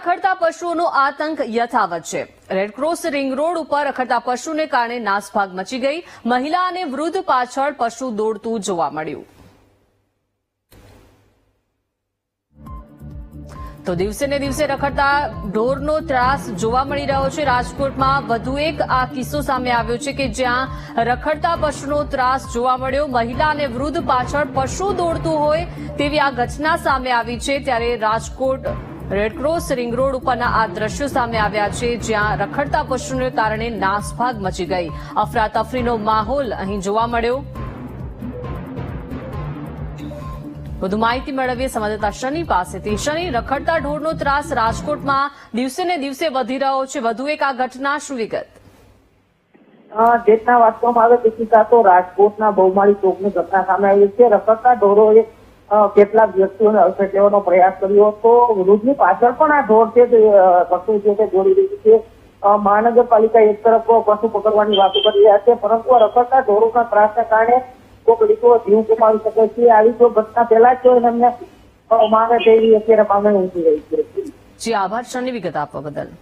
રખડતા પશુઓનો આતંક યથાવત છે। રેડક્રોસ રિંગ રોડ ઉપર રખડતા પશુને કારણે નાસભાગ મચી ગઈ। મહિલા અને વૃદ્ધ પાછળ પશુ દોડતું જોવા મળ્યું। તો દિવસે ને દિવસે રખડતા ઢોરનો ત્રાસ જોવા મળી રહ્યો છે। રાજકોટમાં વધુ એક આ કિસ્સો સામે આવ્યો છે કે જ્યાં રખડતા પશુનો ત્રાસ જોવા મળ્યો। મહિલા અને વૃદ્ધ પાછળ પશુ દોડતું હોય તેવી આ ઘટના સામે આવી છે। ત્યારે રાજકોટ રેડક્રોસ રિંગ રોડ ઉપરના આ દ્રશ્યો સામે આવ્યા છે જ્યાં રખડતા પશુને કારણે નાસભાગ મચી ગઈ। અફરાતફરીનો માહોલ અહીં જોવા મળ્યો। વધુ માહિતી મેળવીએ સંવાદદાતા શનિ પાસેથી। શનિ, રખડતા ઢોરનો ત્રાસ રાજકોટમાં દિવસે ને દિવસે વધી રહ્યો છે। વધુ એક આ ઘટના, શું વિગત? જેટના વાંચવામાં આવે તે તો રાજકોટના બહુમાળી ચોકની ઘટના સામે આવી છે। રખડતા ઢોરોએ કેટલાક વ્યક્તિઓને અડફેટ લેવાનો પ્રયાસ કર્યો હતો। વૃદ્ધની પાછળ પણ આ ઢોર છે પશુ છે તે દોડી રહી છે। મહાનગરપાલિકા એક તરફ પશુ પકડવાની વાતો કરી રહ્યા છે, પરંતુ રખડતા ઢોરોના ત્રાસના કારણે કોઈક દીકરો જીવ ગુમાવી શકે છે। આવી જો ઘટના પહેલા જ એમને માંગે તેવી અત્યારે માંગણી ઊંચી રહી છે। જી, આભાર શનિ વિગત આપવા બદલ।